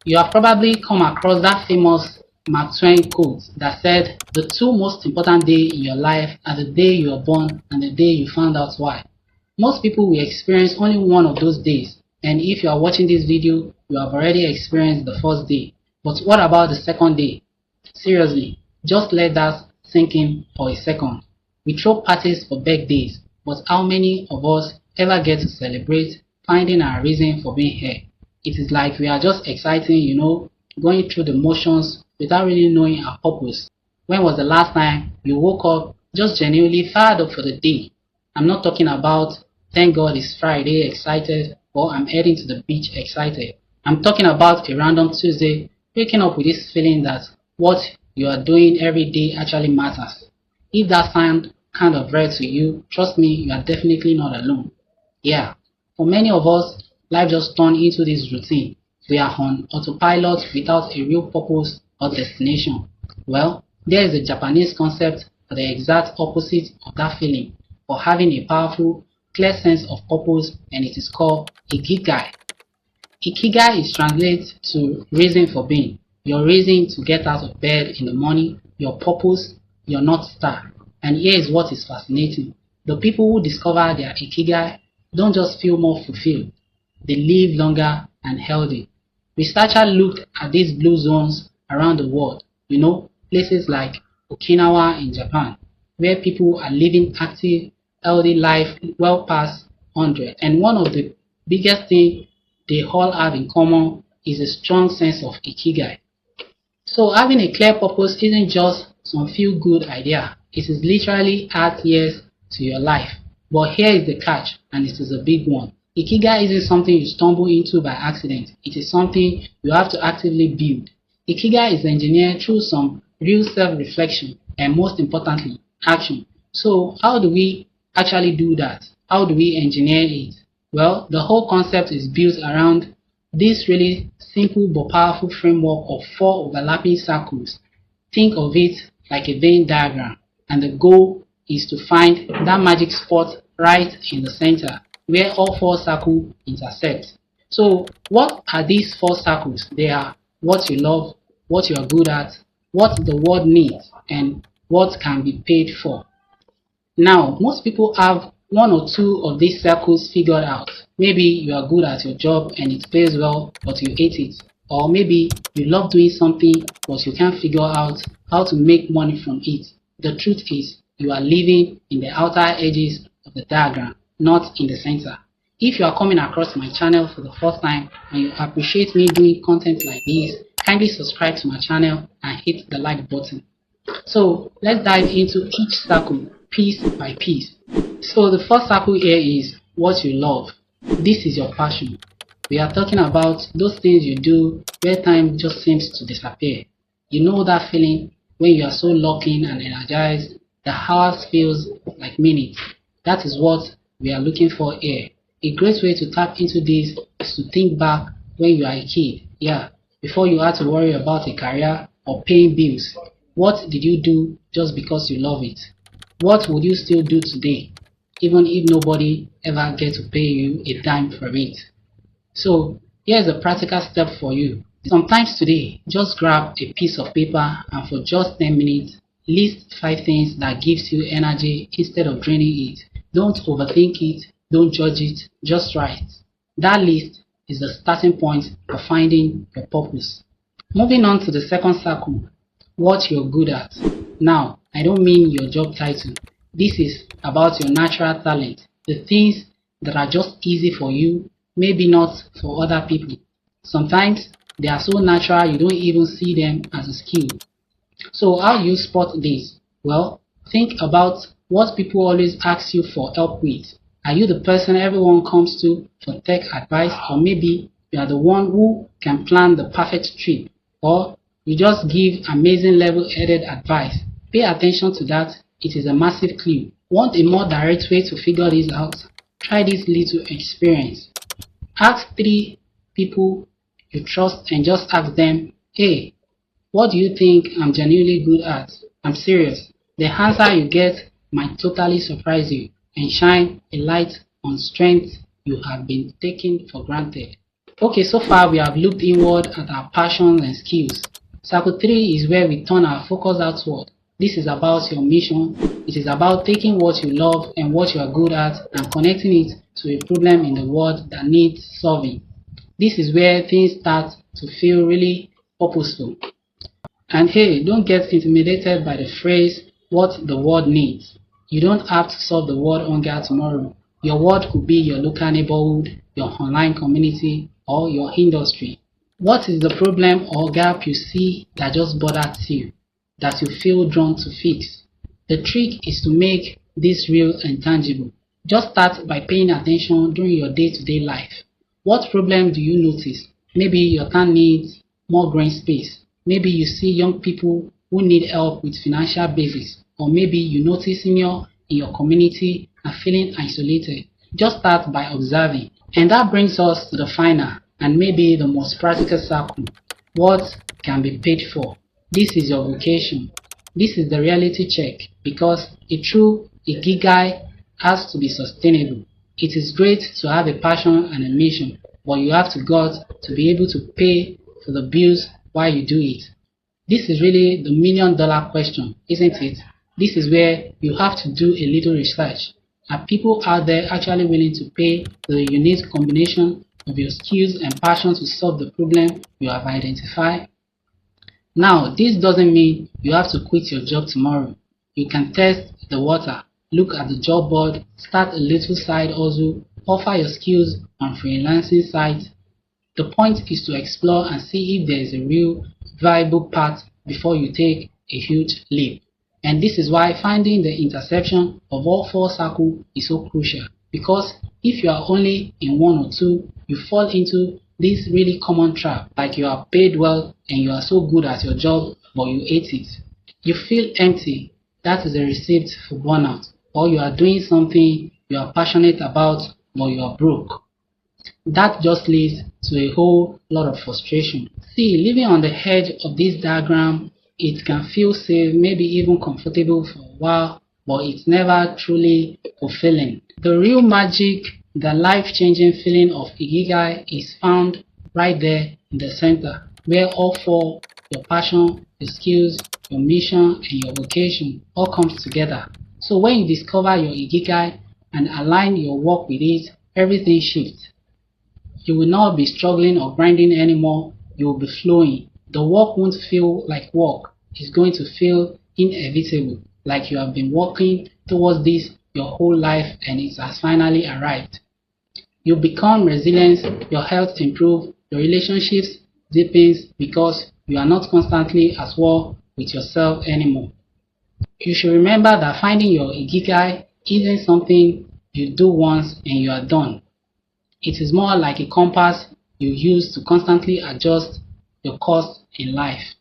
You have probably come across that famous Mark Twain quote that said, "The two most important days in your life are the day you were born and the day you found out why." Most people will experience only one of those days, and if you are watching this video, you have already experienced the first day. But what about the second day? Seriously, just let that sink in for a second. We throw parties for birthdays, but how many of us ever get to celebrate finding our reason for being here? It is like we are just exciting, going through the motions without really knowing our purpose. When was the last time you woke up just genuinely fired up for the day? I'm not talking about thank God it's Friday excited or I'm heading to the beach excited. I'm talking about a random Tuesday waking up with this feeling that what you are doing every day actually matters. If that sounds kind of rare to you, trust me, you are definitely not alone. Yeah, for many of us, life just turned into this routine. We are on autopilot without a real purpose or destination. Well, there is a Japanese concept for the exact opposite of that feeling, for having a powerful, clear sense of purpose, and it is called Ikigai. Ikigai is translated to reason for being. Your reason to get out of bed in the morning, your purpose, your North Star. And here is what is fascinating. The people who discover their Ikigai don't just feel more fulfilled, they live longer and healthy. Researchers looked at these blue zones around the world, places like Okinawa in Japan, where people are living active, healthy life well past 100. And one of the biggest things they all have in common is a strong sense of Ikigai. So having a clear purpose isn't just some feel-good idea. It is literally adheres to your life. But here is the catch, and it is a big one. Ikigai isn't something you stumble into by accident. It is something you have to actively build. Ikigai is engineered through some real self-reflection and most importantly, action. So how do we actually do that? How do we engineer it? Well, the whole concept is built around this really simple but powerful framework of 4 overlapping circles. Think of it like a Venn diagram, and the goal is to find that magic spot right in the center where all 4 circles intersect. So what are these 4 circles? They are what you love, what you are good at, what the world needs, and what can be paid for. Now, most people have 1 or 2 of these circles figured out. Maybe you are good at your job and it pays well, but you hate it. Or maybe you love doing something, but you can't figure out how to make money from it. The truth is, you are living in the outer edges of the diagram, not in the center. If you are coming across my channel for the first time and you appreciate me doing content like this, kindly subscribe to my channel and hit the like button. So let's dive into each circle piece by piece. So the first circle here is what you love. This is your passion. We are talking about those things you do where time just seems to disappear. You know that feeling when you are so locked in and energized, the hours feels like minutes. That is what we are looking for here. A great way to tap into this is to think back when you are a kid. Yeah, before you had to worry about a career or paying bills. What did you do just because you love it? What would you still do today, even if nobody ever gets to pay you a dime for it? So here's a practical step for you. Sometimes today, just grab a piece of paper and for just 10 minutes, list 5 things that gives you energy instead of draining it. Don't overthink it, don't judge it, just write. That list is the starting point for finding your purpose. Moving on to the second circle, what you're good at. Now, I don't mean your job title. This is about your natural talent, the things that are just easy for you, maybe not for other people. Sometimes they are so natural you don't even see them as a skill. So how do you spot this? Well, think about what people always ask you for help with. Are you the person everyone comes to for tech advice, or maybe you are the one who can plan the perfect trip, or you just give amazing level-headed advice? Pay attention to that. It is a massive clue. Want a more direct way to figure this out? Try this little experience. Ask 3 people you trust and just ask them, hey, what do you think I'm genuinely good at? I'm serious. The answer you get might totally surprise you and shine a light on strengths you have been taking for granted. Okay, so far we have looked inward at our passions and skills. Circle 3 is where we turn our focus outward. This is about your mission. It is about taking what you love and what you are good at and connecting it to a problem in the world that needs solving. This is where things start to feel really purposeful. And hey, don't get intimidated by the phrase, what the world needs. You don't have to solve the world hunger tomorrow. Your world could be your local neighborhood, your online community, or your industry. What is the problem or gap you see that just bothers you, that you feel drawn to fix? The trick is to make this real and tangible. Just start by paying attention during your day-to-day life. What problem do you notice? Maybe your town needs more green space. Maybe you see young people who need help with financial basics, or maybe you notice senior in your community are feeling isolated. Just start by observing. And that brings us to the final and maybe the most practical circle. What can be paid for? This is your vocation. This is the reality check because a true Ikigai has to be sustainable. It is great to have a passion and a mission, but you have to got to be able to pay for the bills while you do it. This is really the $1,000,000 question, isn't it? This is where you have to do a little research. Are people out there actually willing to pay the unique combination of your skills and passion to solve the problem you have identified? Now, this doesn't mean you have to quit your job tomorrow. You can test the water, look at the job board, start a little side hustle, offer your skills on freelancing sites. The point is to explore and see if there is a real viable path before you take a huge leap. And this is why finding the intersection of all four circles is so crucial. Because if you are only in one or two, you fall into this really common trap, like you are paid well and you are so good at your job, but you hate it. You feel empty. That is a receipt for burnout. Or you are doing something you are passionate about, but you are broke. That just leads to a whole lot of frustration. See, living on the edge of this diagram, it can feel safe, maybe even comfortable for a while, but it's never truly fulfilling. The real magic, the life-changing feeling of Ikigai is found right there in the center, where all four, your passion, your skills, your mission, and your vocation all comes together. So when you discover your Ikigai and align your work with it, everything shifts. You will not be struggling or grinding anymore, you will be flowing. The work won't feel like work, it's going to feel inevitable, like you have been working towards this your whole life and it has finally arrived. You become resilient, your health improves, your relationships deepens because you are not constantly at war with yourself anymore. You should remember that finding your Ikigai isn't something you do once and you are done. It is more like a compass you use to constantly adjust your course in life.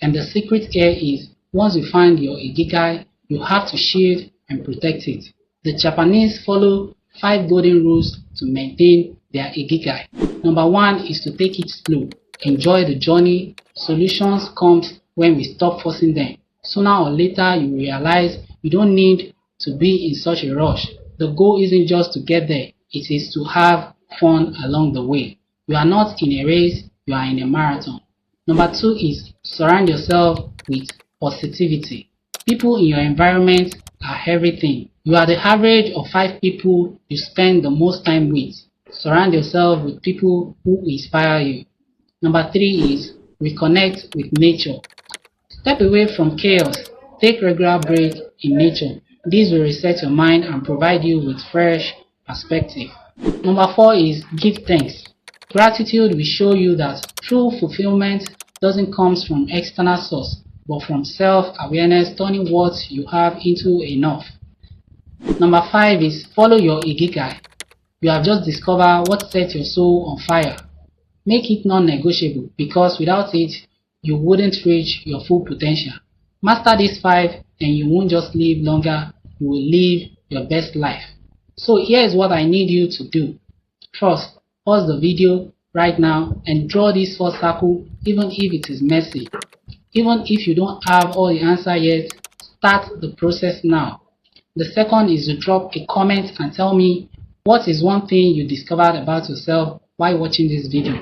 And the secret here is, once you find your Ikigai, you have to shield and protect it. The Japanese follow 5 golden rules to maintain their Ikigai. Number 1 is to take it slow. Enjoy the journey. Solutions come when we stop forcing them. Sooner or later you realize you don't need to be in such a rush. The goal isn't just to get there, it is to have fun along the way. You are not in a race, you are in a marathon. Number 2 is surround yourself with positivity. People in your environment are everything. You are the average of 5 people you spend the most time with. Surround yourself with people who inspire you. Number 3 is reconnect with nature. Step away from chaos. Take regular breaks in nature. This will reset your mind and provide you with fresh perspective. Number 4 is give thanks. Gratitude will show you that true fulfillment doesn't come from external source, but from self-awareness, turning what you have into enough. Number 5 is follow your Ikigai. You have just discovered what sets your soul on fire. Make it non-negotiable because without it, you wouldn't reach your full potential. Master these 5 and you won't just live longer, you will live your best life. So here is what I need you to do. First, pause the video right now and draw this first circle even if it is messy. Even if you don't have all the answer yet, start the process now. The second is to drop a comment and tell me what is one thing you discovered about yourself while watching this video.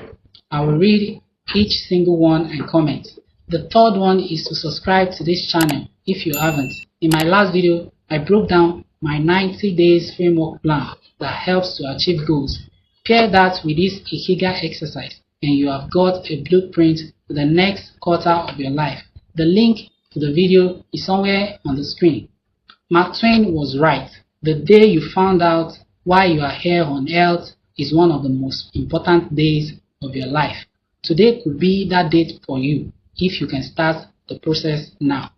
I will read each single one and comment. The third one is to subscribe to this channel if you haven't. In my last video, I broke down my 90 days framework plan that helps to achieve goals. Pair that with this Ikigai exercise and you have got a blueprint for the next quarter of your life. The link to the video is somewhere on the screen. Mark Twain was right. The day you found out why you are here on earth is one of the most important days of your life. Today could be that date for you if you can start the process now.